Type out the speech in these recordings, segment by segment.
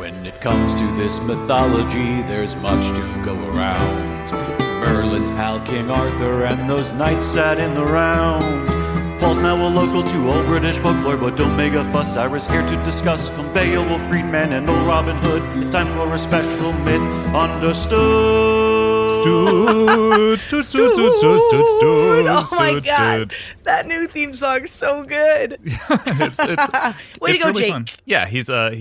When it comes to this mythology, there's much to go around. Merlin's pal King Arthur and those knights sat in the round. Paul's now a local to old British folklore, but don't make a fuss. I was here to discuss from Beowulf, Green Man, and old Robin Hood. It's time for a special myth understood. Stood. Oh my God, that new theme song is so good. Way to go, really Jake. Fun. Yeah, he's a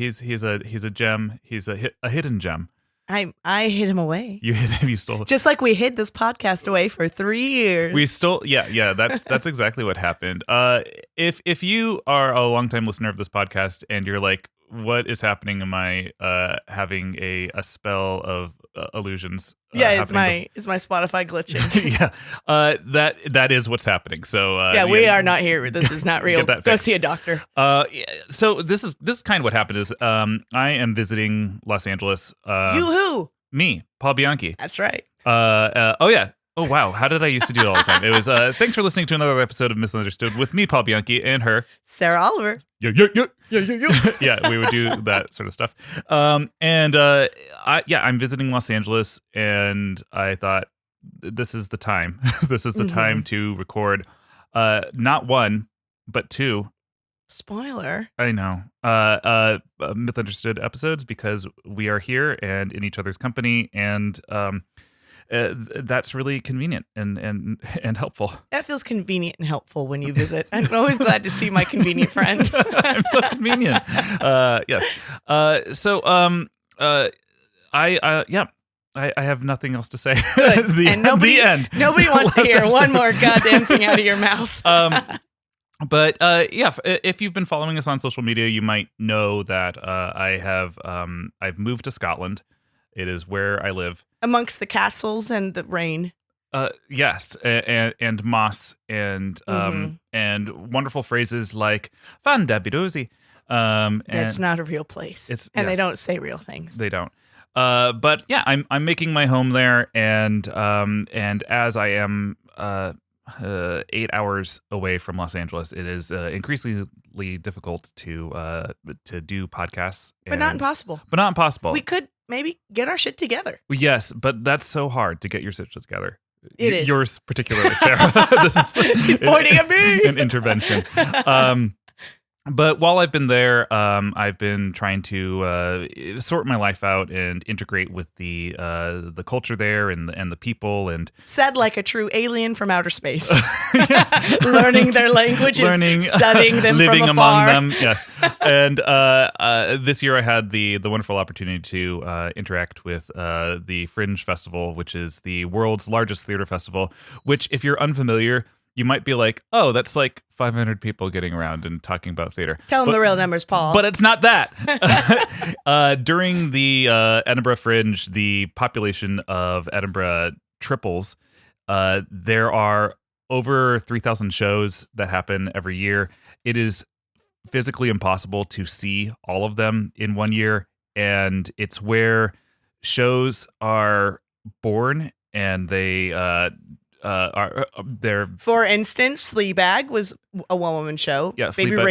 gem. He's a hidden gem. I hid him away. You hid him. You stole it. Just like we hid this podcast away for 3 years. We stole. Yeah. That's exactly what happened. If you are a longtime listener of this podcast and you're like, what is happening? Am I having a spell of illusions? Yeah, it's my Spotify glitching. Yeah, that is what's happening. So we are not here. This is not real. Go fixed. see a doctor. So this is kind of what happened. Is I am visiting Los Angeles. You who? Me, Paul Bianchi. That's right. Oh yeah. Oh wow. How did I used to do it all the time? It was thanks for listening to another episode of Misunderstood with me, Paul Bianchi, and her, Sarah Oliver. Yeah, we would do that sort of stuff. I'm visiting Los Angeles, and I thought this is the time. This is the time to record not one, but two. Spoiler. I know. Misunderstood episodes, because we are here and in each other's company, and that's really convenient and helpful. That feels convenient and helpful when you visit. I'm always glad to see my convenient friend. I'm so convenient. Yes. I have nothing else to say. Good. The end. Nobody wants to hear one more goddamn thing out of your mouth. But if you've been following us on social media, you might know that I've moved to Scotland. It is where I live. Amongst the castles and the rain. Yes, and moss and wonderful phrases like "fan dabidozi." That's not a real place. They don't say real things. They don't. But yeah, I'm making my home there, and as I am 8 hours away from Los Angeles, it is increasingly difficult to do podcasts. But not impossible. We could maybe get our shit together. Yes, but that's so hard to get your shit together. It is. Yours particularly, Sarah. This is He's pointing at me. An intervention. But while I've been there, I've been trying to sort my life out and integrate with the culture there and the people, and said like a true alien from outer space. Yes. Learning their languages, studying them, living from among afar. them. Yes, and this year I had the wonderful opportunity to interact with the Fringe Festival, which is the world's largest theater festival. Which, if you're unfamiliar, you might be like, oh, that's like 500 people getting around and talking about theater. Tell them the real numbers, Paul. But it's not that. During the Edinburgh Fringe, the population of Edinburgh triples. There are over 3,000 shows that happen every year. It is physically impossible to see all of them in 1 year. And it's where shows are born, and they're for instance, Fleabag was a one-woman show. Yeah, Baby Fleabag,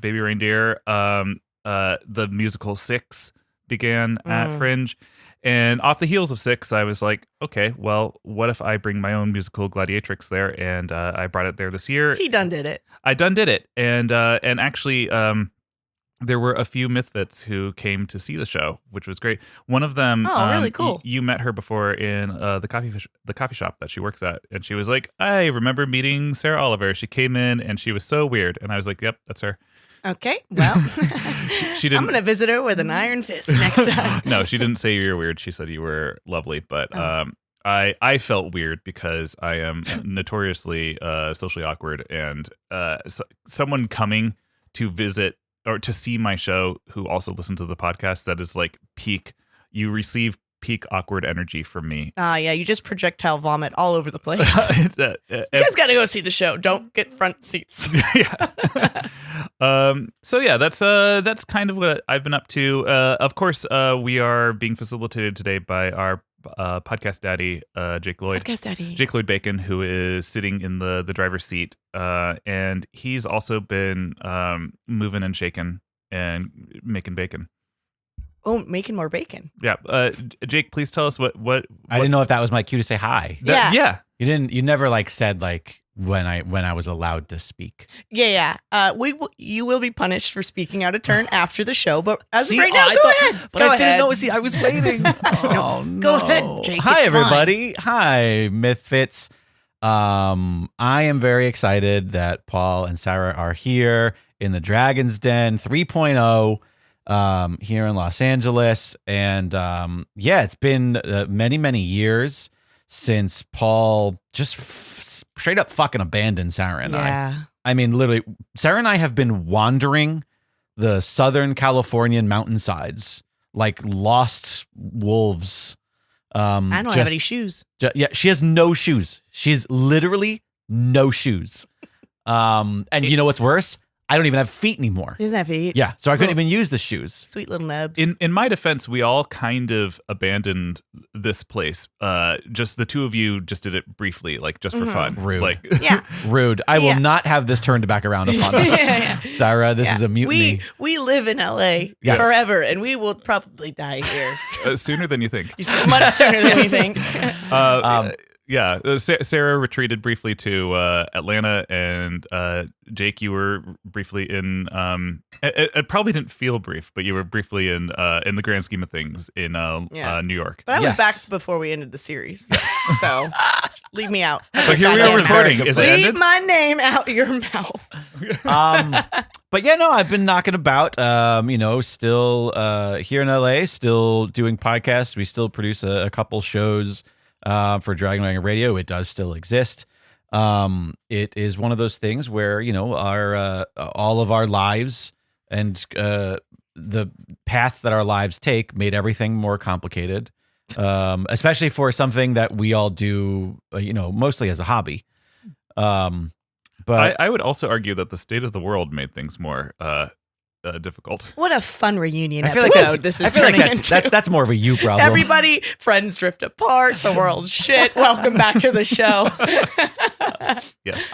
Reindeer. The musical Six began at Fringe, and off the heels of Six, I was like, okay, well, what if I bring my own musical Gladiatrix there? And I brought it there this year. He done did it. I done did it, and actually, there were a few Mythfits who came to see the show, which was great. One of them, really cool. You met her before in the coffee shop that she works at, and she was like, I remember meeting Sarah Oliver. She came in, and she was so weird, and I was like, yep, that's her. Okay, well, she didn't. I'm going to visit her with an iron fist next time. No, she didn't say you were weird. She said you were lovely, but I felt weird because I am notoriously socially awkward, and someone coming to visit or to see my show who also listened to the podcast, that is like you receive peak awkward energy from me. Yeah, you just projectile vomit all over the place. You guys got to go see the show. Don't get front seats. Yeah. So yeah, that's kind of what I've been up to. Of course, we are being facilitated today by our podcast daddy, Jake Lloyd. Podcast daddy. Jake Lloyd Bacon, who is sitting in the driver's seat. And he's also been moving and shaking and making bacon. Oh, making more bacon. Yeah. Jake, please tell us what I didn't know if that was my cue to say hi. Yeah. You never like said like when I was allowed to speak. Yeah. You will be punished for speaking out of turn after the show, but as of right now, I go thought- ahead. But Go I ahead. didn't know. See, I was waiting. No. Go ahead, Jake. Hi, It's everybody. Hi, Mythfits. I am very excited that Paul and Sarah are here in the Dragon's Den 3.0 here in Los Angeles. And it's been many years since Paul just straight up fucking abandoned Sarah and I mean, literally, Sarah and I have been wandering the Southern Californian mountainsides like lost wolves. I don't have any shoes. She has no shoes. She has literally no shoes. And you know what's worse? I don't even have feet anymore. He doesn't have feet. Yeah, so I couldn't even use the shoes. Sweet little nubs. In my defense, we all kind of abandoned this place. Just the two of you just did it briefly, like just for fun. Rude. Like, Rude. I will not have this turned back around upon us. Sarah, this is a mutiny. We live in LA forever, and we will probably die here. sooner than you think. Much sooner than we think. Sarah retreated briefly to Atlanta, and Jake, you were briefly in. It probably didn't feel brief, but you were briefly in the grand scheme of things in New York. But I was back before we ended the series, so leave me out. But here we are recording. Is it leave ended? my name out your mouth. But yeah, no, I've been knocking about. Still here in LA, still doing podcasts. We still produce a couple shows. For Dragon Wagon Radio, it does still exist. It is one of those things where our all of our lives and the paths that our lives take made everything more complicated, especially for something that we all do, mostly as a hobby. But I would also argue that the state of the world made things more difficult. What a fun reunion I feel episode like this is turning into. that's more of a you problem. Everybody, friends drift apart. The world's shit. Welcome back to the show. Yes.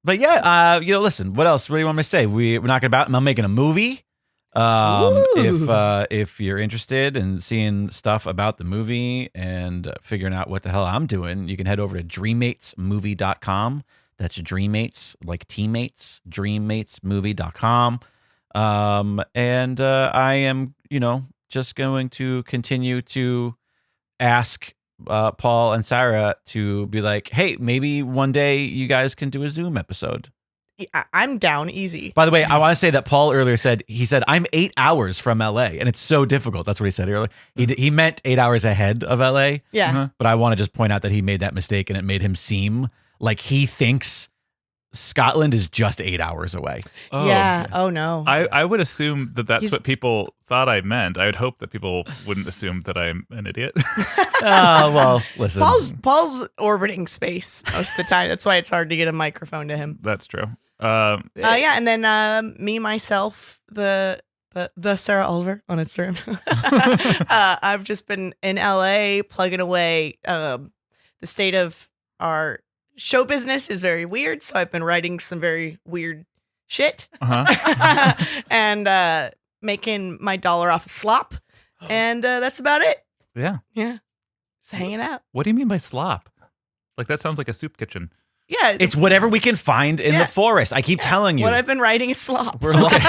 But yeah, listen. What else? What do you want me to say? We're knocking about. I'm making a movie. If you're interested in seeing stuff about the movie and figuring out what the hell I'm doing, you can head over to dreammatesmovie.com. That's Dreammates, like teammates. Dreammatesmovie.com. And I am, just going to continue to ask Paul and Sarah to be like, hey, maybe one day you guys can do a Zoom episode. Yeah, I'm down easy. By the way, I want to say that Paul earlier said, I'm 8 hours from LA, and it's so difficult. That's what he said earlier. He meant 8 hours ahead of LA. Yeah. Uh-huh. But I want to just point out that he made that mistake, and it made him seem like he thinks Scotland is just 8 hours away. Oh. Yeah. Oh no. I would assume that's what people thought I meant. I would hope that people wouldn't assume that I'm an idiot. Well, listen. Paul's orbiting space most of the time. That's why it's hard to get a microphone to him. That's true. And then me, myself, the Sarah Oliver on Instagram. I've just been in LA plugging away. The state of our show business is very weird, so I've been writing some very weird shit and making my dollar off of slop, and that's about it. Yeah. Just hanging out. What do you mean by slop? Like, that sounds like a soup kitchen. Yeah, It's whatever we can find in the forest. I keep telling you. what I've been writing is slop. We're like,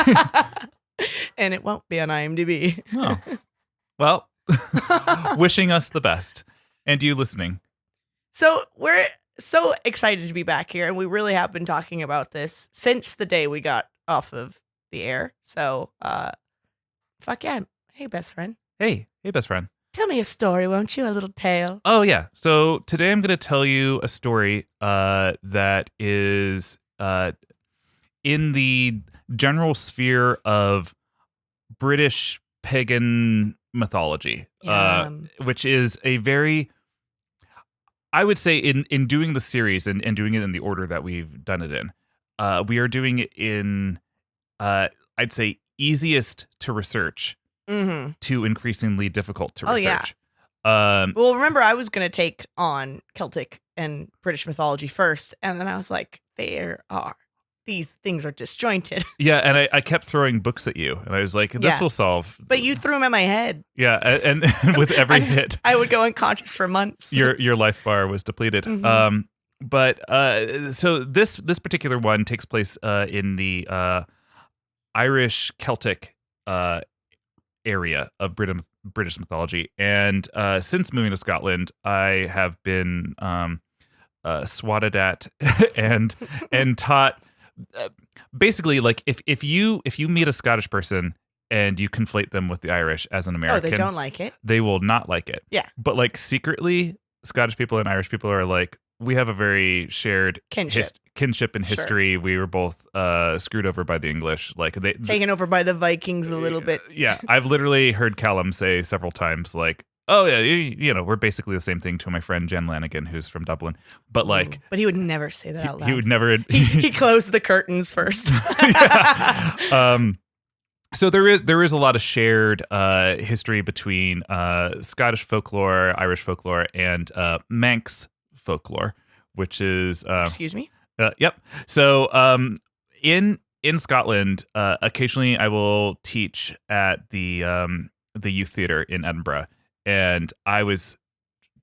And it won't be on IMDb. Oh. Well, wishing us the best. And you listening. So we're so excited to be back here, and we really have been talking about this since the day we got off of the air. So, fuck yeah. Hey, best friend. Hey, best friend. Tell me a story, won't you? A little tale. Oh, yeah. So today I'm going to tell you a story that is in the general sphere of British pagan mythology, which is a very... I would say in doing the series and doing it in the order that we've done it in, we are doing it in, I'd say, easiest to research to increasingly difficult to research. Well, remember, I was going to take on Celtic and British mythology first, and then I was like, there are these things are disjointed. Yeah, and I kept throwing books at you, and I was like, this Yeah. will solve. But you threw them at my head. Yeah, and with every hit, I would go unconscious for months. your life bar was depleted. Mhm. But so this particular one takes place in the Irish Celtic area of British mythology, and since moving to Scotland, I have been swatted at and taught. Basically, like if you meet a Scottish person and you conflate them with the Irish as an Oh, American, they don't like it. they will not like it. Yeah. But like secretly, Scottish people and Irish people are like, we have a very shared Kinship. and Sure. history. We were both screwed over by the English. Like Taken over by the Vikings a little bit. Yeah, I've literally heard Callum say several times, like, "Oh yeah, you know, we're basically the same thing." To my friend Jen Lanigan, who's from Dublin, but like, But he would never say that out loud. he would never. He closed the curtains first. Yeah. So there is a lot of shared history between Scottish folklore, Irish folklore, and Manx folklore, which is Excuse me? yep. So in Scotland, occasionally I will teach at the youth theater in Edinburgh, and I was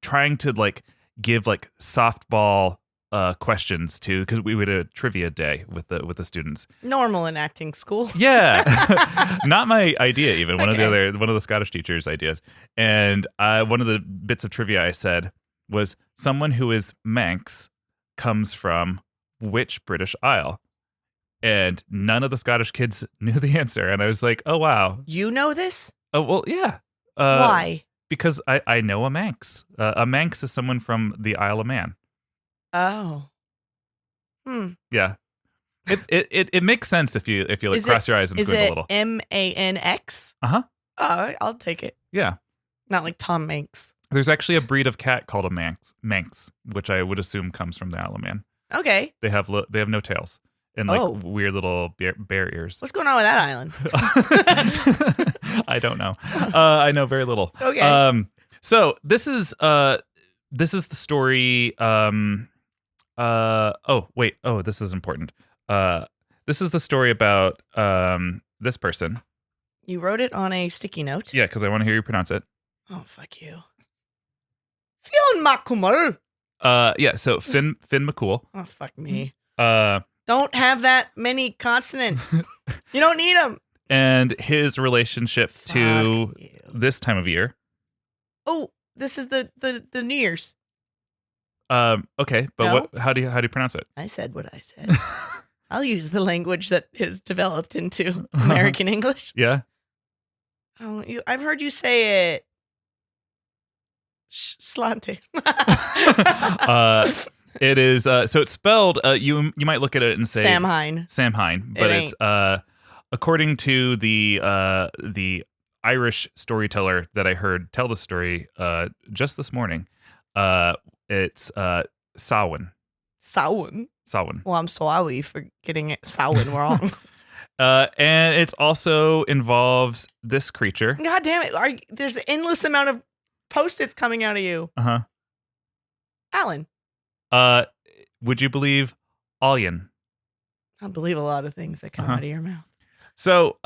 trying to like give like softball questions to, because we would a trivia day with the students. Normal in acting school. Yeah, not my idea. Even one of Okay. the Scottish teachers' ideas. And one of the bits of trivia I said was, someone who is Manx comes from which British Isle? And none of the Scottish kids knew the answer. And I was like, oh wow. You know this? Oh well, yeah. Why? Because I know a Manx. A Manx is someone from the Isle of Man. Oh. Yeah. It makes sense if you like Is cross your eyes and Is squint a it little. MANX? Uh-huh. Oh, I'll take it. Yeah. Not like Tom Manx. There's actually a breed of cat called a Manx, which I would assume comes from the Isle of Man. Okay. They have no tails and like Oh. weird little bear ears. What's going on with that island? I don't know. I know very little. Okay. So this is the story. This is important. This is the story about this person. You wrote it on a sticky note? Yeah, because I want to hear you pronounce it. Oh, fuck you. Fionn McCummel. Yeah. So Finn McCool. Oh, fuck me. Uh, Don't have that many consonants. You don't need them. and his relationship to Fuck you. this time of year. Oh, this is the New Year's. Okay, but No? how do you pronounce it? I said what I said. I'll use the language that has developed into American English. Yeah. Oh, I've heard you say it. Slante. It is so it's spelled. You might look at it and say Samhein. but It it's according to the Irish storyteller that I heard tell the story just this morning. It's Samhain. Samhain. Samhain. Well, I'm sorry for getting it Samhain wrong. And it also involves this creature. God damn it. There's an endless amount of Post-its coming out of you. Uh-huh. Alan. Would you believe Aillen? I believe a lot of things that come Uh-huh. out of your mouth. So,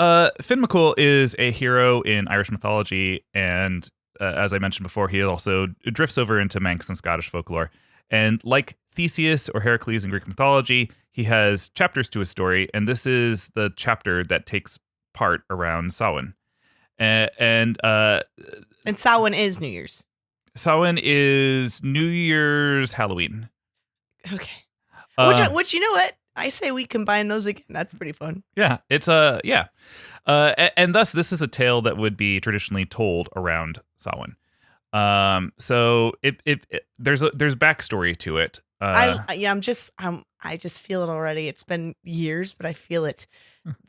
Finn McCool is a hero in Irish mythology, and as I mentioned before, he also drifts over into Manx and Scottish folklore. And like Theseus or Heracles in Greek mythology, he has chapters to his story, and this is the chapter that takes part around Samhain. And Samhain is New Year's. Samhain is New Year's, Halloween. Okay. Uh, Which you know what? I say we combine those again. That's pretty fun. Yeah, it's and thus this is a tale that would be traditionally told around Samhain. So there's backstory to it. I just feel it already. It's been years, but I feel it.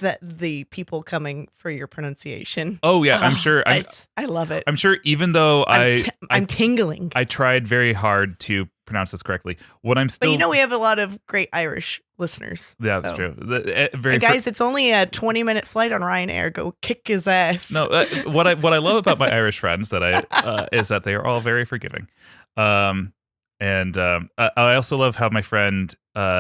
That the people coming for your pronunciation. Oh yeah, I'm sure. I love it. I'm sure. Even though I'm tingling. I tried very hard to pronounce this correctly. What I'm still, But we have a lot of great Irish listeners. Yeah, that's true. And guys, it's only a 20-minute flight on Ryanair. Go kick his ass. No, what I love about my Irish friends is that they are all very forgiving. And I also love how my friend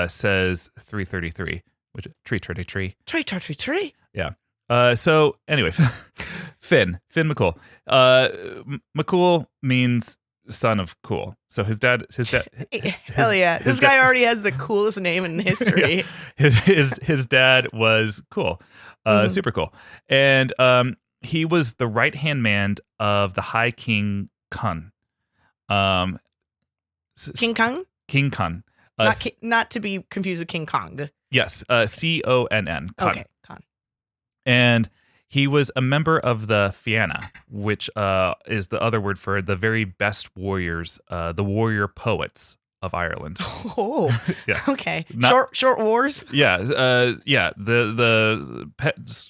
says 3:33 which is tree. Tree. Yeah. So anyway, Finn McCool. McCool means son of cool. So his dad. Hell yeah! This guy already has the coolest name in history. Yeah. His dad was cool, super cool, and he was the right hand man of the High King Kun. King Kong. King Kun. Not to be confused with King Kong. Yes. Conn. Okay, Kong. And he was a member of the Fianna, which is the other word for the very best warriors, the warrior poets of Ireland. Oh, Yeah. Okay. Short wars. Yeah, the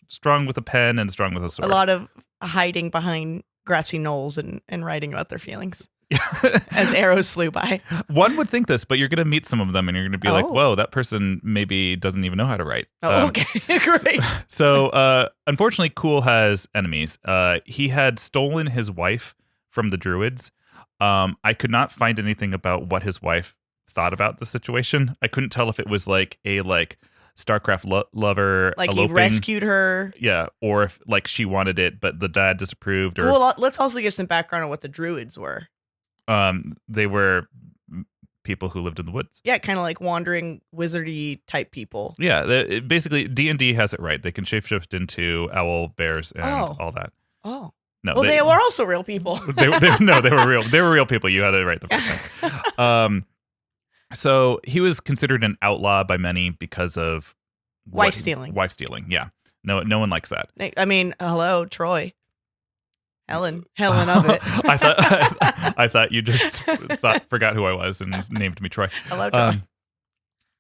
strong with a pen and strong with a sword. A lot of hiding behind grassy knolls and writing about their feelings as arrows flew by. One would think this, but you're going to meet some of them and you're going to be like, whoa, that person maybe doesn't even know how to write. Okay, great. So unfortunately, Cool has enemies. He had stolen his wife from the Druids. I could not find anything about what his wife thought about the situation. I couldn't tell if it was like a StarCraft lover, like eloping. he rescued her. Yeah, or if like she wanted it, but the dad disapproved. Or Well, let's also give some background on what the Druids were. They were people who lived in the woods. Yeah, kind of like wandering wizardy type people. Yeah, basically D&D has it right. They can shapeshift into owl, bears, and all that. Oh. No, well, they were also real people. they were real. They were real people. You had it right the first time. So he was considered an outlaw by many because of wife stealing. Wife stealing. Yeah. No one likes that. I mean, hello, Troy. Helen of it. I thought you just forgot who I was and named me Troy. Hello, Troy.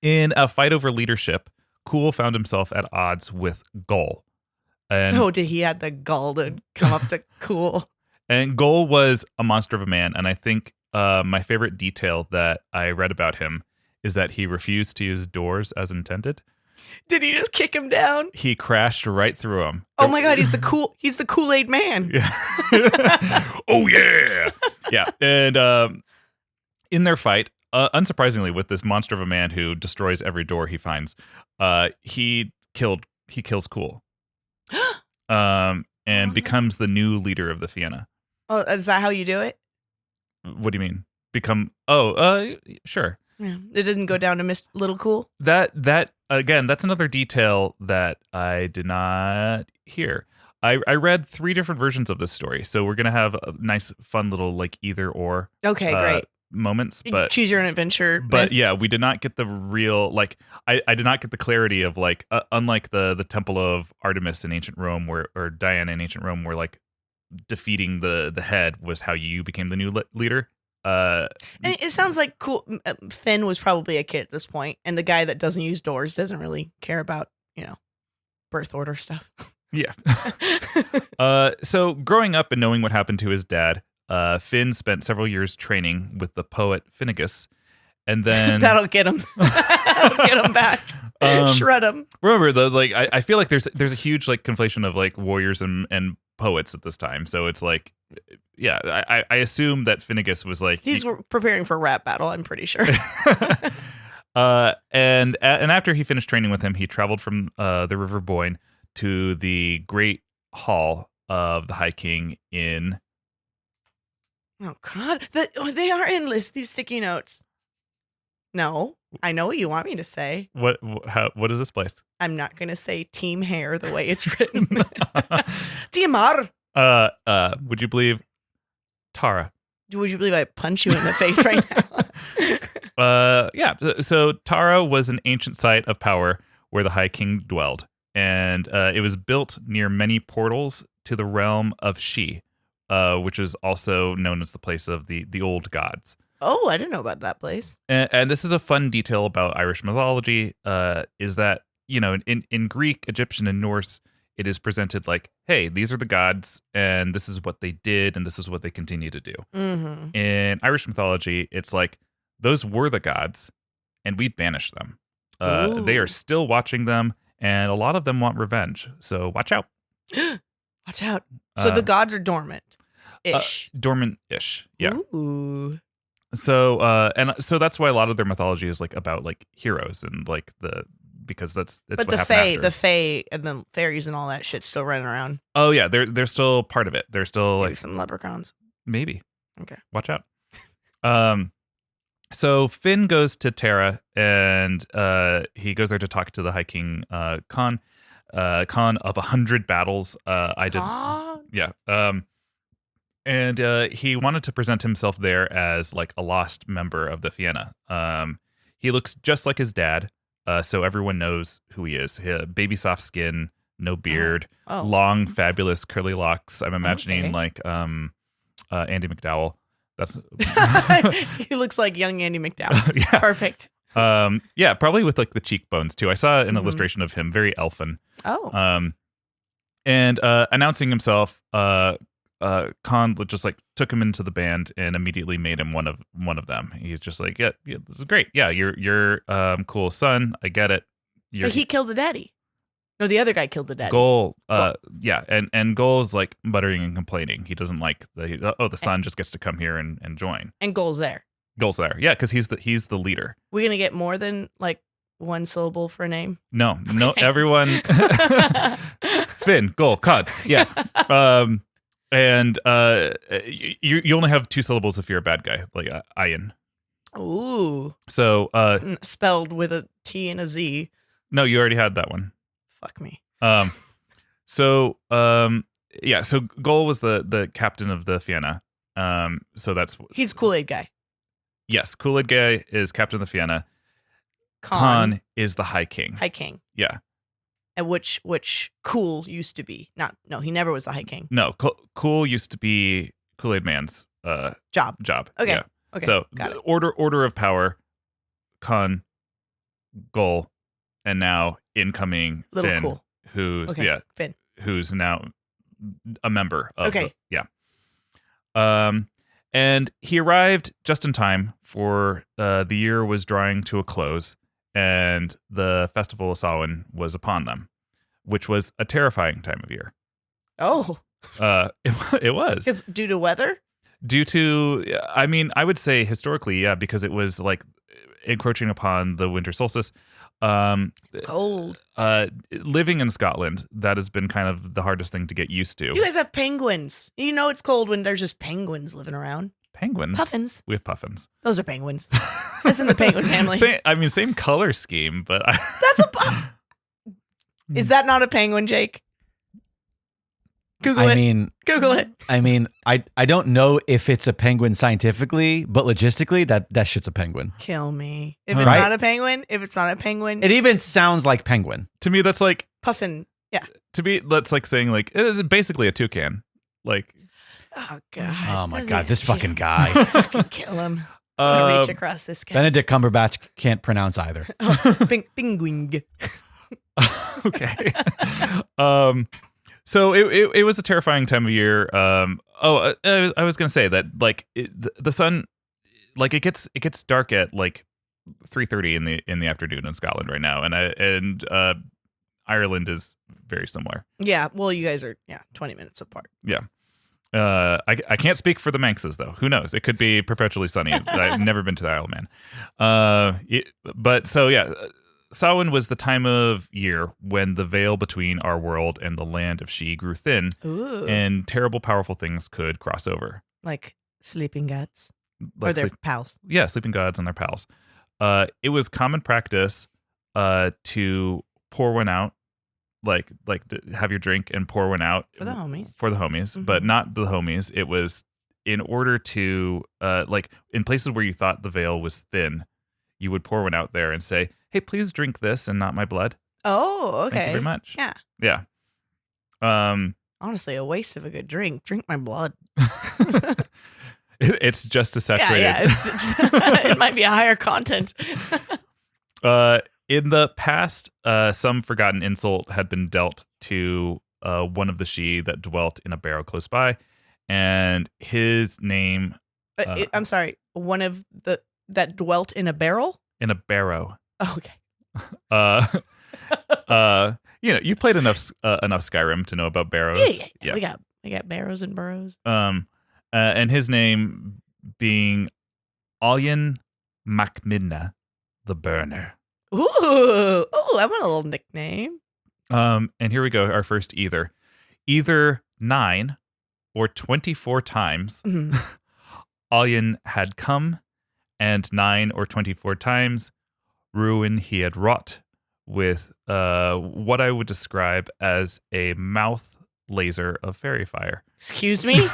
In a fight over leadership, Cool found himself at odds with Gull. And did he had the gall to come up to Cool? And Gull was a monster of a man, and I think my favorite detail that I read about him is that he refused to use doors as intended. Did he just kick him down? He crashed right through him. Oh my God, he's the Kool-Aid man. Yeah. Oh yeah. Yeah. And in their fight, unsurprisingly, with this monster of a man who destroys every door he finds, he kills Cool. And becomes the new leader of the Fianna. Oh, is that how you do it? What do you mean? Sure. Yeah. It didn't go down to Miss Little Cool? That again, that's another detail that I did not hear. I read 3 different versions of this story, so we're gonna have a nice, fun little like either or. Okay, great. Moments, but choose your own adventure. But yeah, we did not get the real I did not get the clarity of unlike the Temple of Artemis in ancient Rome or Diana in ancient Rome, where like defeating the head was how you became the new leader. And it sounds like Finn was probably a kid at this point, and the guy that doesn't use doors doesn't really care about birth order stuff. Yeah. So growing up and knowing what happened to his dad, Finn spent several years training with the poet Finnegas, and then that'll get him. That'll get him back. Shred him. Remember though, I feel like there's a huge conflation of warriors and poets at this time. So it's yeah, I assume that Finnegas was he's preparing for a rap battle. I'm pretty sure. And after he finished training with him, he traveled from the River Boyne to the Great Hall of the High King in. Oh God, they are endless. These sticky notes. No, I know what you want me to say. What is this place? I'm not going to say Team Hair the way it's written. Tiamar. Would you believe Tara? Would you believe I punch you in the face right now? Yeah. So Tara was an ancient site of power where the High King dwelled, and it was built near many portals to the realm of She, which is also known as the place of the old gods. Oh, I didn't know about that place. And this is a fun detail about Irish mythology, is that, in Greek, Egyptian, and Norse, it is presented hey, these are the gods, and this is what they did, and this is what they continue to do. Mm-hmm. In Irish mythology, it's those were the gods, and we banished them. They are still watching them, and a lot of them want revenge. So watch out. Watch out. So the gods are dormant-ish. Dormant-ish, yeah. Ooh. So so that's why a lot of their mythology is about heroes and the because that's But what the happened fae, after. the fae, and the fairies and all that shit still running around. Oh yeah, they're still part of it. They're still Maybe like some leprechauns. maybe. Okay. Watch out. So Finn goes to Terra and he goes there to talk to the High King Khan. Khan of 100 battles. Yeah. And he wanted to present himself there as like a lost member of the Fianna. He looks just like his dad, so everyone knows who he is. Baby soft skin, no beard, Oh. long, fabulous curly locks. I'm imagining Okay. like Andy McDowell. That's He looks like young Andy McDowell. yeah. Perfect. Yeah, probably with like the cheekbones too. I saw an Mhm. illustration of him, very elfin. Oh. And announcing himself, Khan just like took him into the band and immediately made him one of them. He's just like, yeah, this is great. Yeah, you're cool son. I get it. But he killed the daddy. No, the other guy killed the daddy. Goal, yeah, and Goal is like muttering and complaining. He doesn't like the son just gets to come here and join. And Goal's there. Goal's there, yeah, because he's the leader. We're gonna get more than like one syllable for a name. No, Okay. everyone. Finn, Goal, Cod, yeah. And you only have 2 syllables if you're a bad guy, like Aillen. Ooh. So Spelled with a T and a Z. no, you already had that one. Fuck me. So Goal was the captain of the Fianna. So that's He's Kool-Aid guy. yes, Kool-Aid guy is captain of the Fianna. Khan is the High King. High King. Yeah. And which Cool used to be. No, he never was the High King. No, Cool used to be Kool-Aid Man's Job. Okay. Yeah. Okay. So got it. order of power, Khan, Goal, and now incoming Little Finn, Cool. who's Finn. who's now a member of Okay. And he arrived just in time for the year was drawing to a close and the festival of Samhain was upon them, which was a terrifying time of year. Oh. It was. It's due to weather? Due to, I mean, I would say historically, yeah, because it was like encroaching upon the winter solstice. It's cold. Living in Scotland, that has been kind of the hardest thing to get used to. You guys have penguins. You know it's cold when there's just penguins living around. Penguins? Puffins. We have puffins. Those are penguins. That's in the penguin family. Same color scheme, but That's a Is that not a penguin, Jake? Google it. Google it. I mean, I don't know if it's a penguin scientifically, but logistically, that shit's a penguin. Kill me. If it's Right? not a penguin, It even sounds like penguin. to me, that's like puffin. Yeah. that's like saying like it's basically a toucan. Like, Oh god. Oh my Doesn't god, this even- fucking guy. Fucking kill him. I'm gonna reach across this guy. Benedict Cumberbatch can't pronounce either. Penguin. okay. So it was a terrifying time of year. I was gonna say that like the sun, like it gets dark at like 3:30 in the afternoon in Scotland right now, and Ireland is very similar. Yeah. Well, you guys are 20 minutes apart. Yeah. I can't speak for the Manxes though. Who knows? It could be perpetually sunny. I've never been to the Isle of Man. But so yeah, Samhain was the time of year when the veil between our world and the land of She grew thin, Ooh. and terrible, powerful things could cross over. Like sleeping gods. Like or their pals. sleeping gods and their pals. It was common practice to pour one out, like to have your drink and pour one out For the homies. Mm-hmm. But not the homies. It was in order to like in places where you thought the veil was thin, you would pour one out there and say, "Hey, please drink this and not my blood." Oh, okay. Thank you very much. Yeah. Yeah. Honestly, a waste of a good drink. Drink my blood. It's just as saturated. Yeah, it's it might be a higher content. In the past, some forgotten insult had been dealt to one of the She that dwelt in a barrow close by, and his name I'm sorry. One of that dwelt in a barrel? in a barrow. Oh, okay. You played enough Skyrim to know about barrows. Yeah. We got barrows and burrows. And his name being Aillen Macmidna, the Burner. Ooh, I want a little nickname. And here we go. Our first either 9 or 24 times Mhm. Aillen had come, and 9 or 24 times ruin he had wrought with what I would describe as a mouth laser of fairy fire. Excuse me?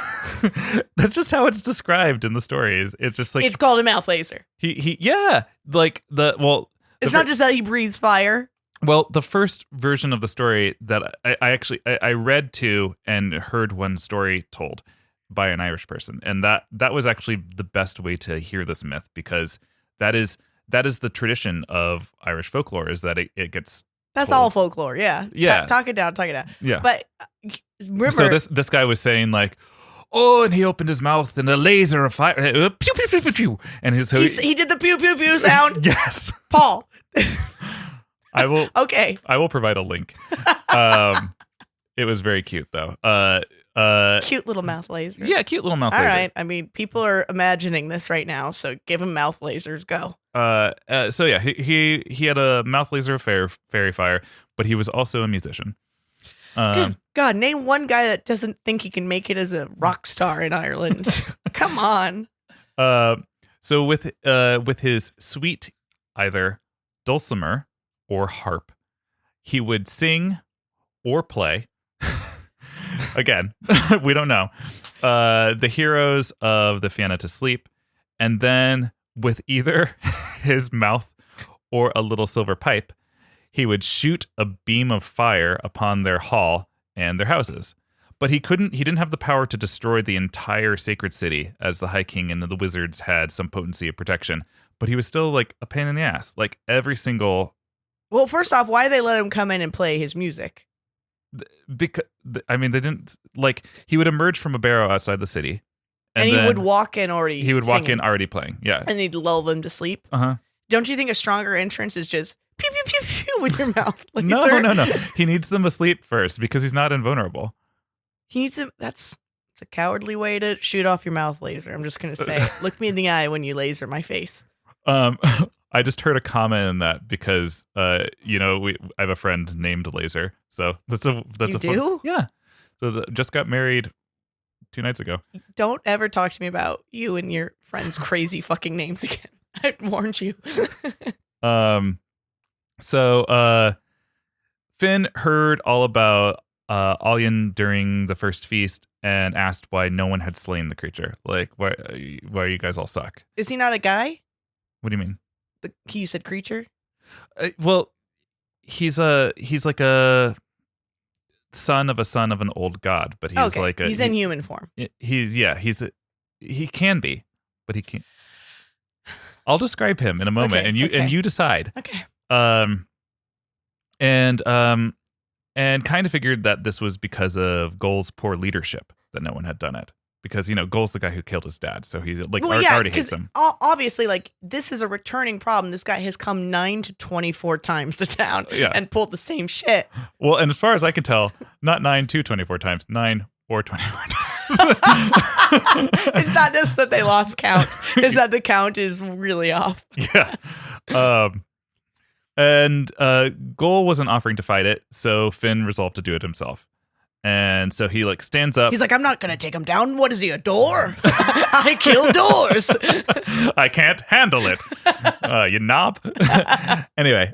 That's just how it's described in the stories. It's just like It's called a mouth laser. yeah, like It's not just that he breathes fire. well, the first version of the story that I actually read to and heard one story told by an Irish person, and that was actually the best way to hear this myth, because that is the tradition of Irish folklore, is that it gets That's told. all folklore. Yeah. Yeah. Talk it down. Yeah. But remember, So this guy was saying like, oh, and he opened his mouth and a laser of fire, pew, pew, pew, pew, pew. And he did the pew pew pew sound. yes, Paul. I will. Okay. I will provide a link. It was very cute though. Cute little mouth laser. Yeah, cute little mouth All laser. right. I mean, people are imagining this right now, so give him mouth lasers. Go. So yeah, he had a mouth laser of fairy fire, but he was also a musician. Good God, name one guy that doesn't think he can make it as a rock star in Ireland. Come on. So with his sweet either dulcimer or harp, he would sing or play. Again, we don't know. The heroes of the Fianna to sleep, and then with either his mouth or a little silver pipe, he would shoot a beam of fire upon their hall and their houses. But he didn't have the power to destroy the entire sacred city, as the High King and the wizards had some potency of protection. But he was still like a pain in the ass. Like every single. Well, first off, why did they let him come in and play his music? Because I mean, they didn't like. He would emerge from a barrow outside the city, And he then would walk in already. He would walk singing, in already playing. Yeah. and he'd lull them to sleep. Uh-huh. Don't you think a stronger entrance is just pew pew pew pew with your mouth laser? No. He needs them asleep first because he's not invulnerable. He needs him. It's a cowardly way to shoot off your mouth laser. I'm just gonna say it. Look me in the eye when you laser my face. I just heard a comment in that because I have a friend named Laser, so that's a You fun, do? yeah. So just got married 2 nights ago. Don't ever talk to me about you and your friends' crazy fucking names again. I warned you. So Finn heard all about Aillen during the first feast and asked why no one had slain the creature. Like, why you guys all suck? Is he not a guy? What do you mean? You said creature? Well, he's like a son of an old god, but he's Okay, like he's in human form. He can be, but he can't. I'll describe him in a moment, Okay, and okay. you decide. Okay. And kind of figured that this was because of Goal's poor leadership that no one had done it. Because Goal's the guy who killed his dad, so he already hates him. Obviously, like, this is a returning problem. This guy has come 9 to 24 times to town and pulled the same shit. Well, and as far as I can tell, not 9 to 24 times, 9 or 24 times. It's not just that they lost count; it's that the count is really off. Yeah. And Goal wasn't offering to fight it, so Finn resolved to do it himself. And so he stands up. He's like, I'm not gonna take him down. What is he, a door? I kill doors. I can't handle it. You knob. Anyway,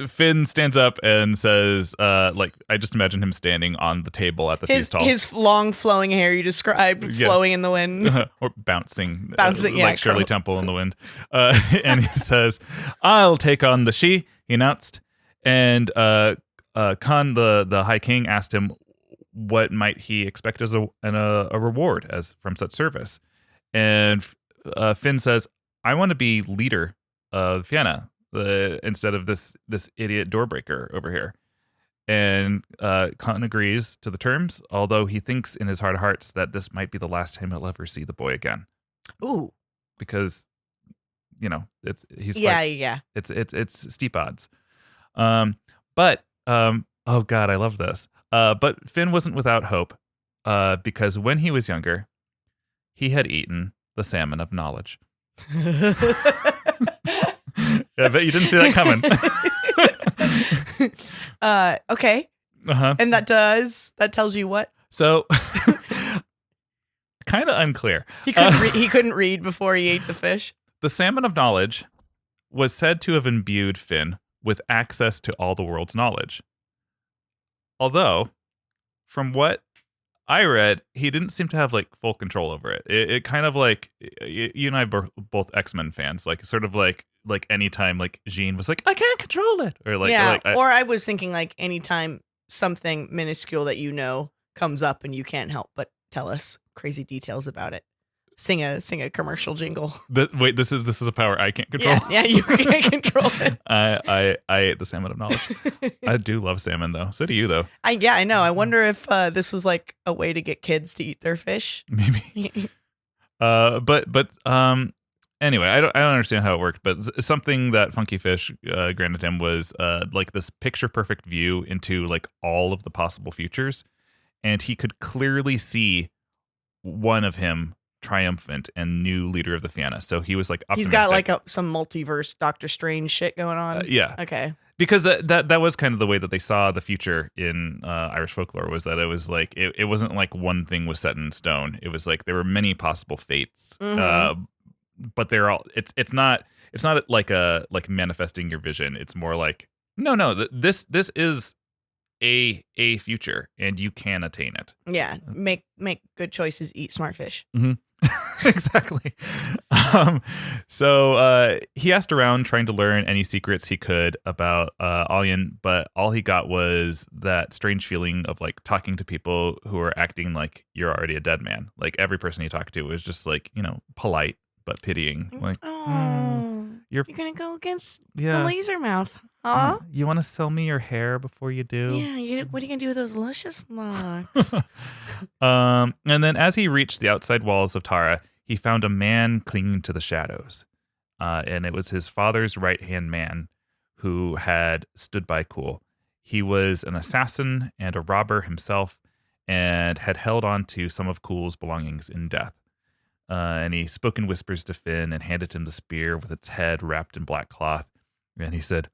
Finn stands up and says, I just imagine him standing on the table at the feast hall. His long flowing hair you described flowing in the wind. Or bouncing. Yeah, like Shirley curl. Temple in the wind. And he says, I'll take on the she, he announced. And Khan, the High King, asked him what might he expect as a reward as from such service. And Finn says, I want to be leader of Fianna instead of this idiot doorbreaker over here. And Khan agrees to the terms, although he thinks in his heart of hearts that this might be the last time he'll ever see the boy again. Ooh. Because, it's steep odds. But oh God, I love this. But Finn wasn't without hope, because when he was younger, he had eaten the salmon of knowledge. I bet you didn't see that coming. Okay. Uh-huh. And that tells you what? So, kind of unclear. He couldn't read before he ate the fish. The salmon of knowledge was said to have imbued Fionn with access to all the world's knowledge. Although, from what I read, he didn't seem to have like full control over it. It kind of like, you and I are both X-Men fans, like sort of like anytime like Jean was like, I can't control it, or like, yeah. like Or I was thinking like anytime something minuscule that you know comes up and you can't help but tell us crazy details about it. Sing a commercial jingle. Wait, this is a power I can't control. Yeah, you can't control it. I ate the salmon of knowledge. I do love salmon though. So do you though. I know. I wonder if this was like a way to get kids to eat their fish. Maybe. Anyway, I don't understand how it worked, but something that Funky Fish granted him was like this picture perfect view into like all of the possible futures, and he could clearly see one of him triumphant and new leader of the Fianna. So he was like optimistic. He's got like some multiverse Doctor Strange shit going on. Yeah. Okay. Because that was kind of the way that they saw the future in Irish folklore, was that it was like it wasn't like one thing was set in stone. It was like there were many possible fates, but they're all it's not like manifesting your vision. It's more like no this is a future and you can attain it. Yeah, make good choices. Eat smart fish. Mm-hmm. Exactly. So he asked around trying to learn any secrets he could about Aillen, but all he got was that strange feeling of like talking to people who are acting like you're already a dead man. Like every person he talked to was just like, polite but pitying. Like, you're gonna go against the laser mouth, huh? You want to sell me your hair before you do? Yeah. What are you gonna do with those luscious locks? And then as he reached the outside walls of Tara, he found a man clinging to the shadows. And it was his father's right-hand man who had stood by cool. He was an assassin and a robber himself and had held on to some of Cool's belongings in death. And he spoke in whispers to Fionn and handed him the spear with its head wrapped in black cloth. And he said,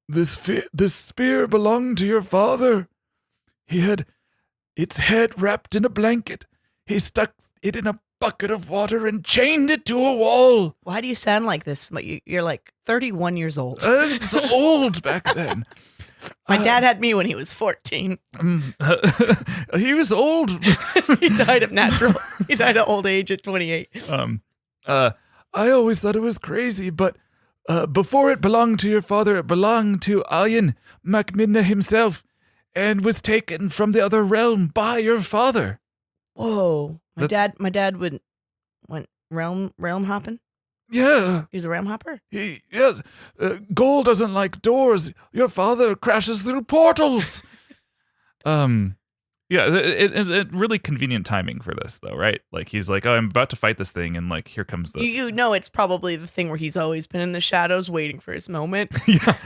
This spear belonged to your father. He had its head wrapped in a blanket. He stuck it in a bucket of water and chained it to a wall. Why do you sound like this? You're like 31 years old. It's old back then. My dad had me when he was 14. He was old. He died of old age at 28. I always thought it was crazy, but before it belonged to your father, it belonged to Aillen Macmidna himself and was taken from the other realm by your father. Whoa. My dad went realm hopping? Yeah. He's a realm hopper? Yes. Gold doesn't like doors. Your father crashes through portals. Yeah, it's really convenient timing for this, though, right? Like, he's like, oh, I'm about to fight this thing, and, like, here comes the... You know it's probably the thing where he's always been in the shadows waiting for his moment. Yeah.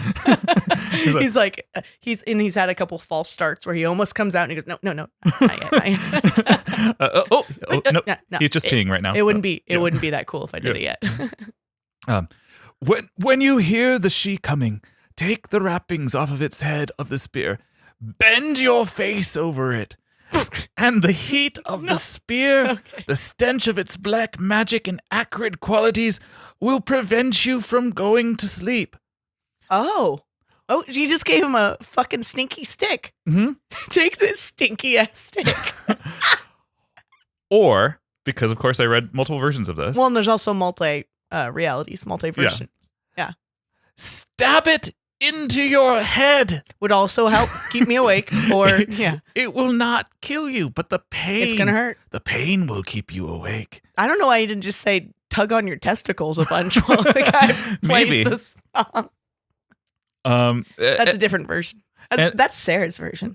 He's had a couple false starts where he almost comes out and he goes, no, not yet. No. He's just peeing right now. It wouldn't be that cool if I did it yet. When you hear the she coming, take the wrappings off of its head of the spear, bend your face over it, and the heat of the spear, the stench of its black magic and acrid qualities will prevent you from going to sleep. Oh, you just gave him a fucking stinky stick. Mm-hmm. Take this stinky ass stick. Or, because of course I read multiple versions of this. Well, and there's also realities, multi-version. Yeah. Stab it into your head. Would also help keep me awake. Or, yeah. It will not kill you, but the pain... It's going to hurt. The pain will keep you awake. I don't know why you didn't just say tug on your testicles a bunch while the guy plays the song. That's a different version. That's Sarah's version.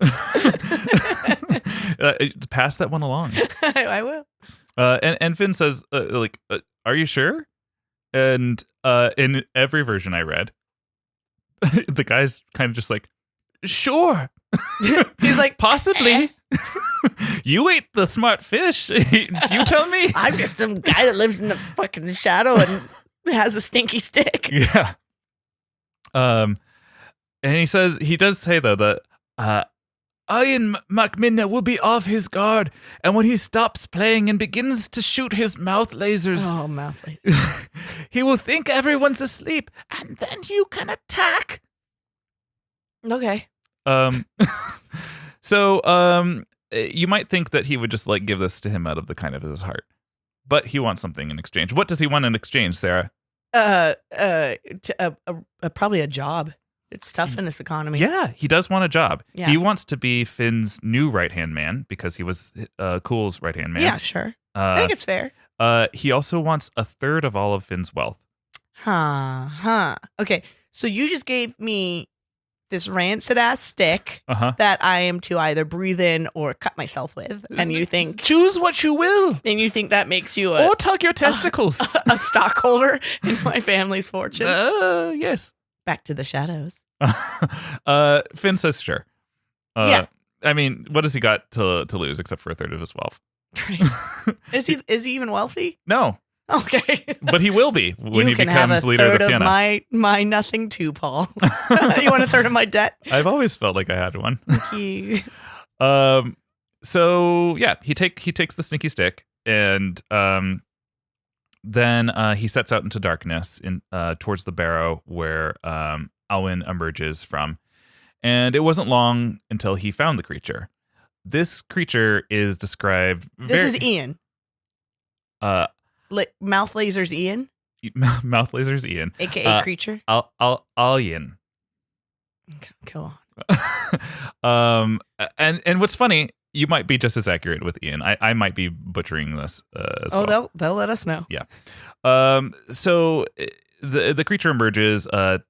Pass that one along. I will. And Fionn says, are you sure? And in every version I read, the guy's kind of just like, sure. He's like, possibly. You ate the smart fish. You tell me. I'm just some guy that lives in the fucking shadow and has a stinky stick. Yeah. And he does say though that Ian Macminna will be off his guard, and when he stops playing and begins to shoot his mouth lasers, Oh, mouth laser. he will think everyone's asleep, and then you can attack. Okay. So you might think that he would just like give this to him out of the kind of his heart, but he wants something in exchange. What does he want in exchange, Sarah? Probably a job. It's tough in this economy. Yeah, he does want a job. Yeah. He wants to be Finn's new right-hand man because he was Cool's right-hand man. Yeah, sure. I think it's fair. He also wants a third of all of Finn's wealth. Okay, so you just gave me this rancid ass stick Uh-huh. that I am to either breathe in or cut myself with, and you think Choose what you will. that makes you Or tug your testicles. a stockholder in my family's fortune. Yes. Back to the shadows. Finn says sure. Yeah. I mean, what has he got to lose except for a third of his wealth? Right. Is he even wealthy? No, Okay. but he will be when you he can have becomes a leader of third the of Fianna. my nothing too, Paul. You want a third of my debt? I've always felt like I had one. Thank you. So yeah, he takes the sneaky stick and then he sets out into darkness towards the barrow where Aillen emerges from. And it wasn't long until he found the creature. This creature is described. This is Ian. Mouth Mouth lasers Ian, lasers Ian, aka creature. Aillen. Go on. And what's funny, you might be just as accurate with Ian. I might be butchering this as well. Oh, they'll let us know. Yeah. So the creature emerges,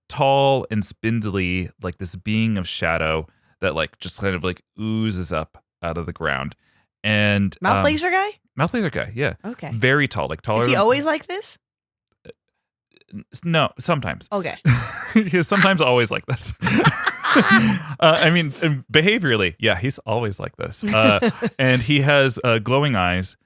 tall and spindly, like this being of shadow that like just kind of like oozes up out of the ground. And Mouth laser guy. mouth laser guy, yeah, Okay. very tall, like taller. Is he than- always like this? No, sometimes. Okay. He's sometimes always like this. I mean, behaviorally, yeah, he's always like this. And he has glowing eyes,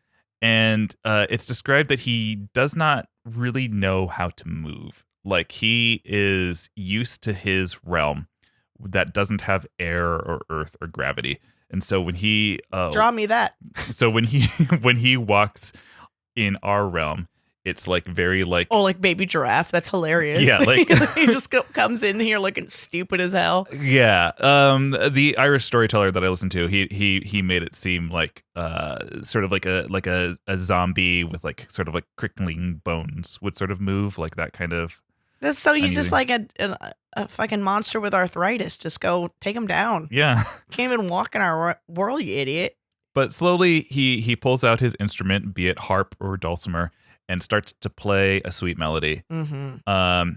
and it's described that he does not really know how to move. Like he is used to his realm that doesn't have air or earth or gravity, and so when he Draw me that. so when he walks in our realm, it's like very like Oh, like baby giraffe. That's hilarious. Yeah, like- he just comes in here looking stupid as hell. Yeah, the Irish storyteller that I listened to, he made it seem like sort of like a zombie with like sort of like crickling bones would sort of move like that kind of. That's so he's just Uneasy. like a fucking monster with arthritis. Just go take him down. Yeah, Can't even walk in our world, you idiot. but slowly he pulls out his instrument, be it harp or dulcimer, and starts to play a sweet melody. Mm-hmm.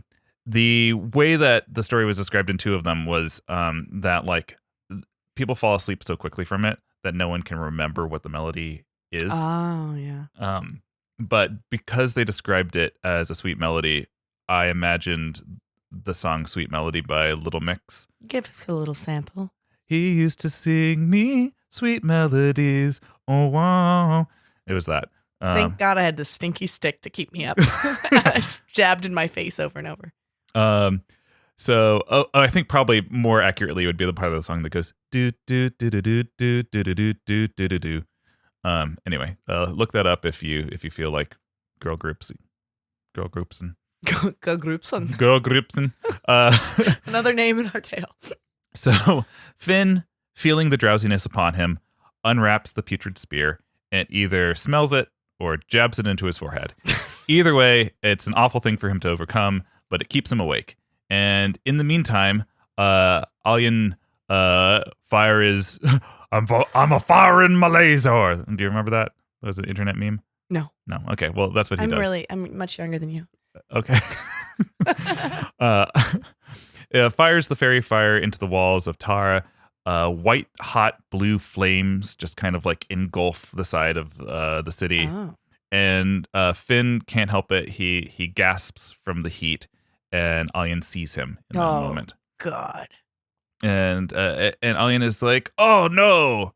The way that the story was described in two of them was that like people fall asleep so quickly from it that no one can remember what the melody is. Oh yeah. But because they described it as a sweet melody, I imagined the song Sweet Melody by Little Mix. Give us a little sample. He used to sing me sweet melodies. Oh, wow. It was that. Thank God I had the stinky stick to keep me up. It's jabbed in my face over and over. So I think probably more accurately would be the part of the song that goes do do do do do do do do do do do do do. Anyway, look that up if you feel like girl groups and Go groups on. girl groups and Another name in our tale. So Finn, feeling the drowsiness upon him, unwraps the putrid spear and either smells it or jabs it into his forehead. Either way, it's an awful thing for him to overcome, but it keeps him awake. And in the meantime, Aillen fire is I'm a firing my laser. Do you remember that? That was an internet meme? No. No. Okay. Well, that's what he does. I'm much younger than you. Okay. Fires the fairy fire into the walls of Tara. White hot blue flames just kind of like engulf the side of the city. Oh. And Finn can't help it. He gasps from the heat, and Aillen sees him in that Oh. moment. God. And Aillen is like, "Oh no!"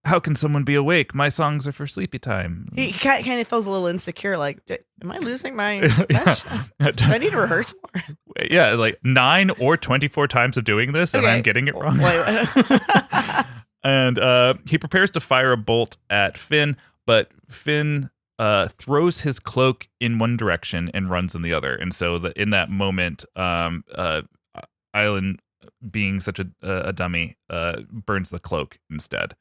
How can someone be awake? My songs are for sleepy time. He kind of feels a little insecure. Like, am I losing my touch? Do I need to rehearse more? Yeah, like 9 or 24 times of doing this, and Okay. I'm getting it wrong. Wait. And he prepares to fire a bolt at Fionn, but Fionn throws his cloak in one direction and runs in the other. And so in that moment, Aillen, being such a dummy, burns the cloak instead.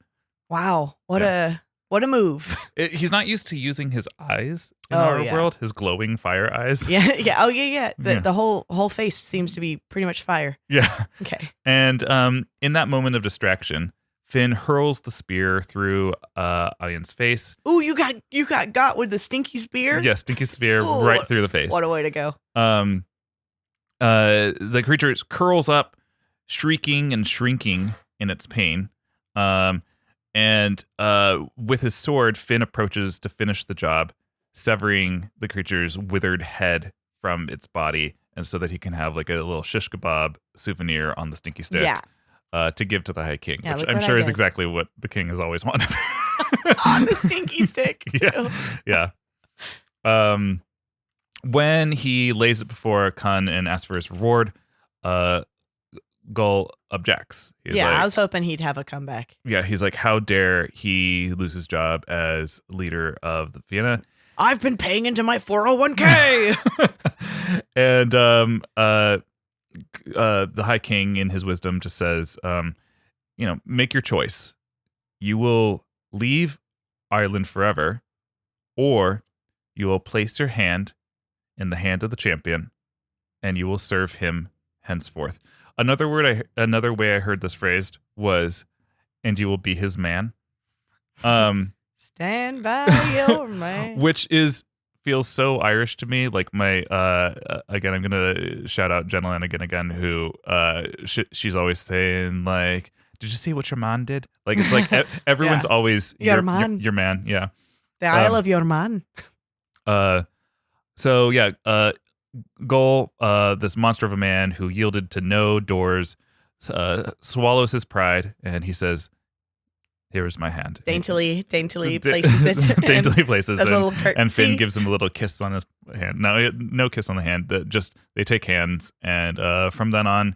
Wow. What a move. He's not used to using his eyes in Oh, our yeah. world, his glowing fire eyes. Yeah. Yeah. Oh, yeah. Yeah. The whole face seems to be pretty much fire. Yeah. Okay. And in that moment of distraction, Fionn hurls the spear through Aillen's face. Ooh, you got with the stinky spear? Yeah, stinky spear Ooh, right through the face. What a way to go. The creature curls up, shrieking and shrinking in its pain. And with his sword, Fionn approaches to finish the job, severing the creature's withered head from its body, and so that he can have like a little shish kebab souvenir on the stinky stick. Yeah. To give to the High King, Yeah, which look I'm what I sure is did. exactly what the king has always wanted. On the stinky stick, too. Yeah. Yeah. When he lays it before Kun and asks for his reward, Gull objects. He's Yeah, like, I was hoping he'd have a comeback. yeah, he's like, how dare he lose his job as leader of the Fianna? I've been paying into my 401k. And the High King, in his wisdom, just says, make your choice. You will leave Ireland forever, or you will place your hand in the hand of the champion, and you will serve him henceforth. Another way I heard this phrased was, and you will be his man. Stand by your man. Which feels so Irish to me. Like my again, I'm gonna shout out Jen Lanigan again, who she's always saying like, "Did you see what your man did?" Like it's like everyone's always Your man. your man, yeah. The Isle of your man. So yeah, Gull, this monster of a man who yielded to no doors, swallows his pride, and he says, "Here is my hand." Daintily places it. Daintily places That's a little and Fionn curtsy. gives him a little kiss on his hand. No kiss on the hand. They take hands, and from then on,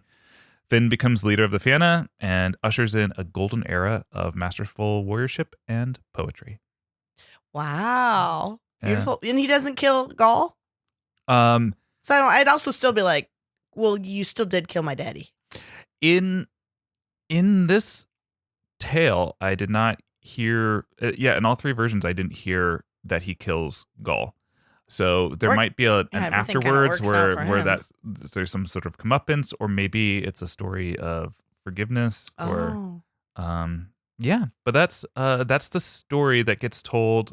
Fionn becomes leader of the Fianna and ushers in a golden era of masterful warriorship and poetry. Wow. Yeah. Beautiful. And he doesn't kill Gaul? So I'd also still be like, well, you still did kill my daddy. In this tale, I did not hear. In all three versions, I didn't hear that he kills Gull. So there might be an everything kinda afterwards works out for where him. there's some sort of comeuppance, or maybe it's a story of forgiveness, or Oh. yeah. But that's the story that gets told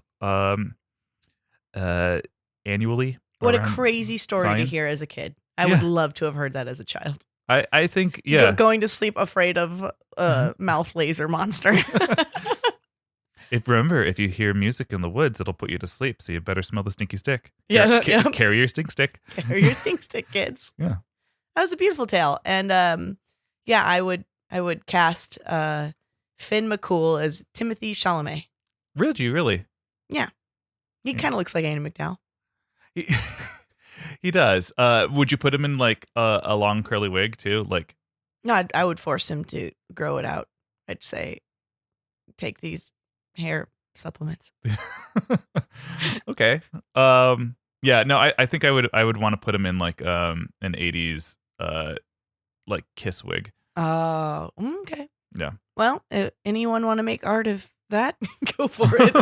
annually. What a around crazy story to Zion. hear as a kid. I Yeah. would love to have heard that as a child. I think Going to sleep afraid of a mouth laser monster. If you hear music in the woods, it'll put you to sleep. So you better smell the stinky stick. Yeah, Ca- yeah. Carry your stink stick. Or your stink stick kids. Yeah. That was a beautiful tale. And I would cast Finn McCool as Timothy Chalamet. Really? He kind of looks like Andy McDowell. He does. Would you put him in like a long curly wig too? Like, No, I would force him to grow it out. I'd say, take these hair supplements. okay. Yeah. No, I think I would want to put him in like an 80s like Kiss wig. Oh, okay. Yeah. Well, anyone want to make art of that? Go for it.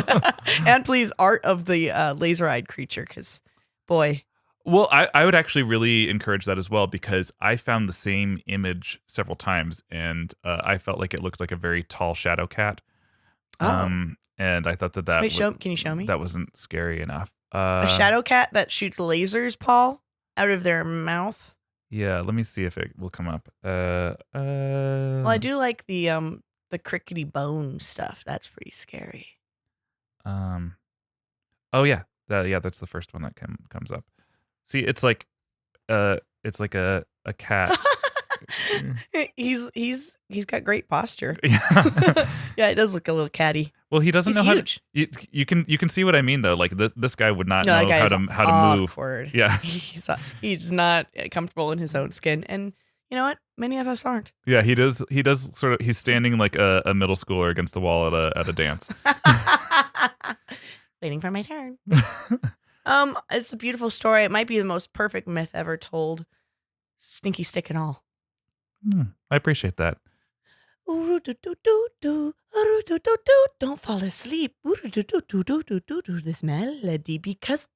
And please, art of the laser-eyed creature, because, boy. Well, I would actually really encourage that as well, because I found the same image several times, and I felt like it looked like a very tall shadow cat. Oh. And I thought that Wait, can you show me? that wasn't scary enough. A shadow cat that shoots lasers, Paul, out of their mouth. Yeah, let me see if it will come up. Well, I do like the crickety bone stuff. That's pretty scary. Oh yeah, that's the first one that comes up. See, it's like a cat He's got great posture. Yeah. Yeah, it does look a little catty. Well, he doesn't He's know huge. how to. You can see what I mean though. Like this guy would not No, that know guy how is to move. awkward. Yeah. He's not comfortable in his own skin, and you know what? Many of us aren't. Yeah, he does sort of. He's standing like a middle schooler against the wall at a dance. Waiting for my turn. It's a beautiful story. It might be the most perfect myth ever told. Stinky stick and all. I appreciate that. Don't fall asleep. This melody because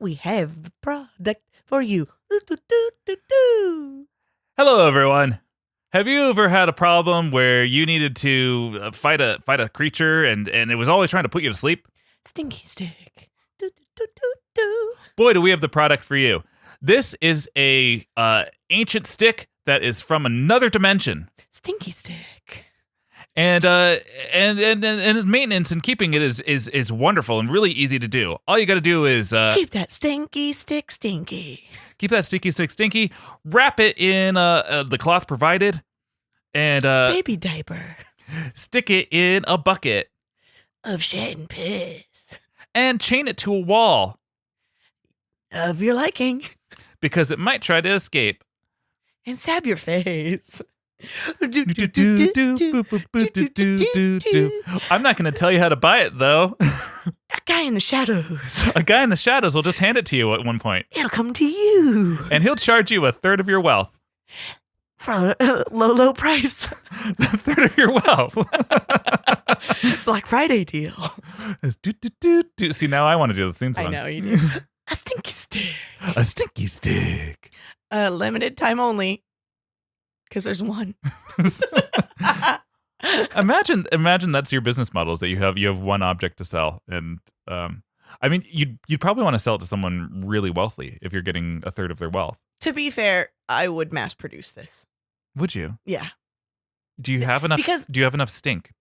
we have the product for you. Hello, everyone. Have you ever had a problem where you needed to fight a creature and it was always trying to put you to sleep? Stinky stick. Boy, do we have the product for you. This is a ancient stick that is from another dimension. Stinky stick. And its maintenance and keeping it is wonderful and really easy to do. All you got to do is keep that stinky stick stinky. Keep that sticky stick stinky. Wrap it in the cloth provided, and baby diaper stick it in a bucket of shit and piss, and chain it to a wall of your liking, because it might try to escape. And stab your face. I'm not going to tell you how to buy it, though. A guy in the shadows. A guy in the shadows will just hand it to you at one point. It'll come to you. And he'll charge you a third of your wealth. For a low price. A third of your wealth. Black Friday deal. See, now I want to do the same song. I know you do. A stinky stick. A stinky stick. Limited time only. Because there's one. Imagine that's your business model, is that you have one object to sell. And I mean, you'd probably want to sell it to someone really wealthy if you're getting a third of their wealth. To be fair, I would mass produce this. Would you? Yeah. Do you have enough? Do you have enough stink?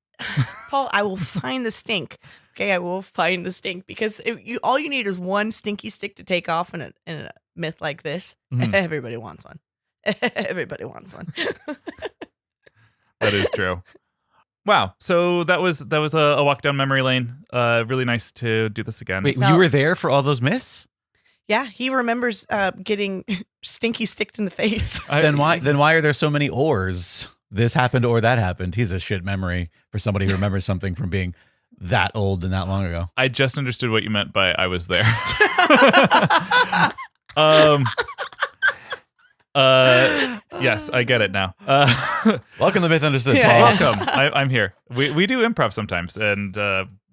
Paul, I will find the stink. Okay, I will find the stink, because all you need is one stinky stick to take off in a myth like this. Mm-hmm. Everybody wants one. Everybody wants one. That is true. Wow. So that was a walk down memory lane. Really nice to do this again. Wait, you were there for all those myths? Yeah, he remembers getting stinky sticked in the face. Then why are there so many ors? This happened or that happened. He's a shit memory for somebody who remembers something from being that old and that long ago. I just understood what you meant by I was there. Yes, I get it now. Welcome to Myth Understood, Yeah. Paul. Welcome. I'm here. We do improv sometimes, and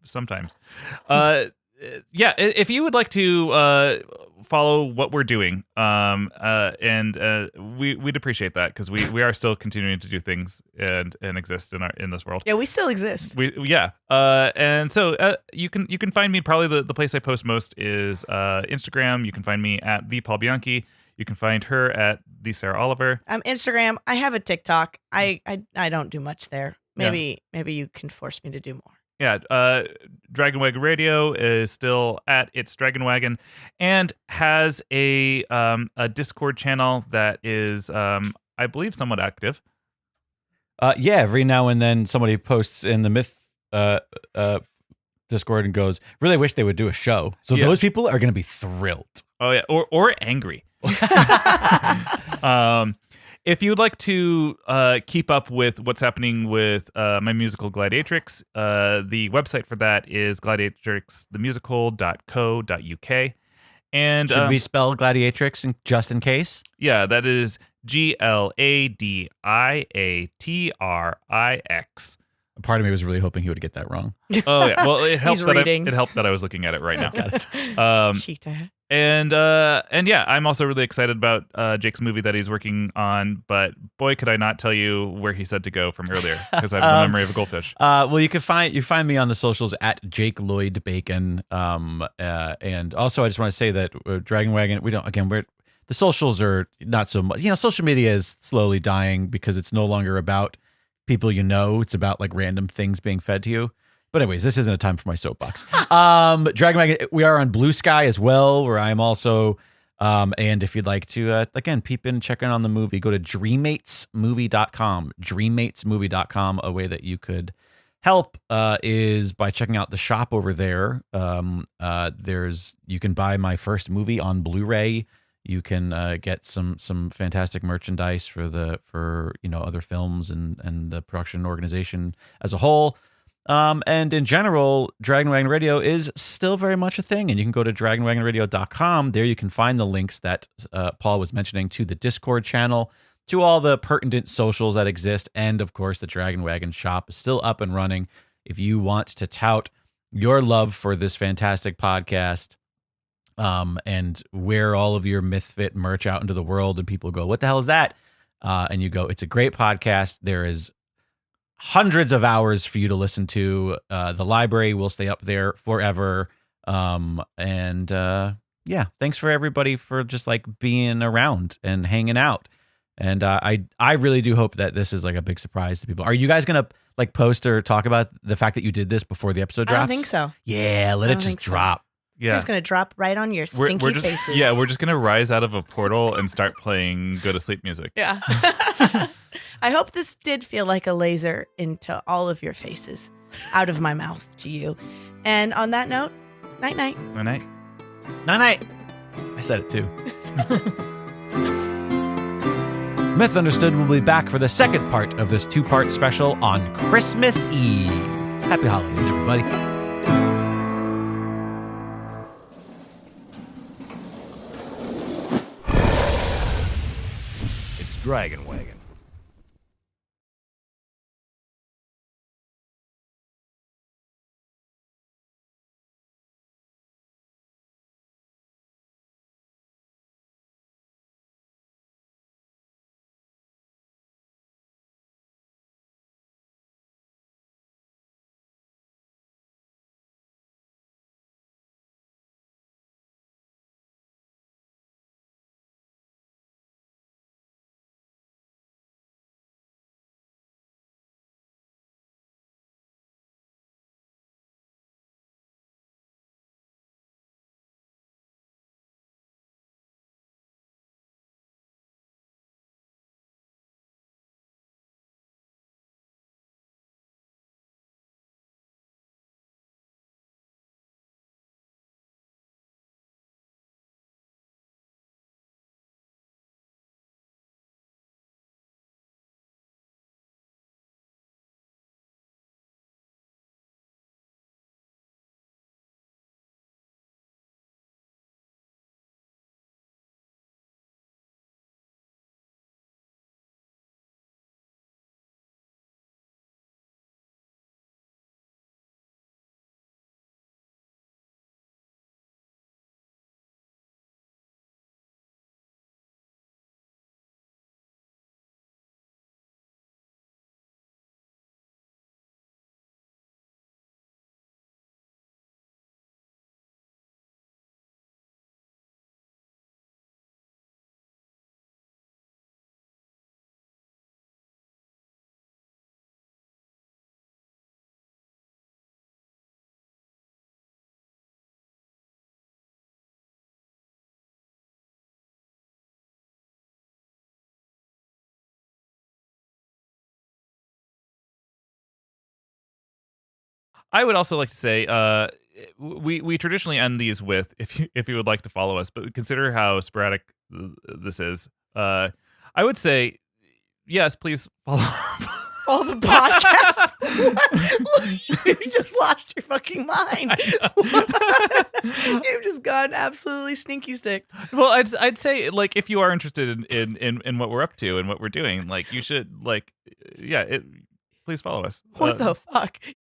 sometimes. Yeah, if you would like to follow what we're doing, we'd appreciate that, because we are still continuing to do things and exist in this world. Yeah, we still exist. And so you can find me, probably the place I post most is Instagram. You can find me at the Paul Bianchi. You can find her at the Sarah Oliver. Instagram. I have a TikTok. I don't do much there. Maybe you can force me to do more. Yeah, Dragonwagon Radio is still at It's Dragonwagon, and has a Discord channel that is, I believe, somewhat active. Yeah, every now and then somebody posts in the Myth Discord and goes, "Really wish they would do a show." So those people are going to be thrilled. Oh yeah, or angry. If you'd like to keep up with what's happening with my musical Gladiatrix, the website for that is gladiatrixthemusical.co.uk. And should we spell Gladiatrix just in case? Yeah, that is GLADIATRIX. Part of me was really hoping he would get that wrong. Oh yeah, well it helped reading. It helped that I was looking at it right now. Got it. Cheetah. And yeah, I'm also really excited about Jake's movie that he's working on. But boy, could I not tell you where he said to go from earlier, because I have the memory of a goldfish. Well, you find me on the socials at Jake Lloyd Bacon. And also I just want to say that Dragonwagon, the socials are not so much. Social media is slowly dying because it's no longer about people you know. It's about like random things being fed to you. But anyways, this isn't a time for my soapbox. Dragonwagon, we are on Blue Sky as well, where I'm also And if you'd like to, again, peep in, check in on the movie, go to dreammatesmovie.com. Dreammatesmovie.com. A way that you could help is by checking out the shop over there. You can buy my first movie on Blu-ray. You can get some fantastic merchandise for other films and the production organization as a whole. And in general, Dragon Wagon Radio is still very much a thing, and you can go to dragonwagonradio.com. There you can find the links that Paul was mentioning to the Discord channel, to all the pertinent socials that exist, and of course the Dragon Wagon shop is still up and running. If you want to tout your love for this fantastic podcast, and wear all of your Mythfit merch out into the world, and people go, "What the hell is that?" And you go, "It's a great podcast. There is hundreds of hours for you to listen to. The library will stay up there forever." Yeah, thanks for everybody for just like being around and hanging out. And I really do hope that this is like a big surprise to people. Are you guys gonna like post or talk about the fact that you did this before the episode drops? I don't think so. Yeah, let it just drop. Yeah. We're just going to drop right on your stinky faces. Yeah, we're just going to rise out of a portal and start playing go to sleep music. Yeah. I hope this did feel like a laser into all of your faces, out of my mouth to you. And on that note, night-night. Night-night. Night-night. I said it too. Myth Understood will be back for the second part of this 2-part special on Christmas Eve. Happy holidays, everybody. Dragon Wagon. I would also like to say, we traditionally end these with if you would like to follow us, but consider how sporadic this is. I would say, yes, please follow. All the podcast. You just lost your fucking mind. You've just gone absolutely stinky stick. Well, I'd say like if you are interested in what we're up to and what we're doing, like you should like please follow us. What the fuck?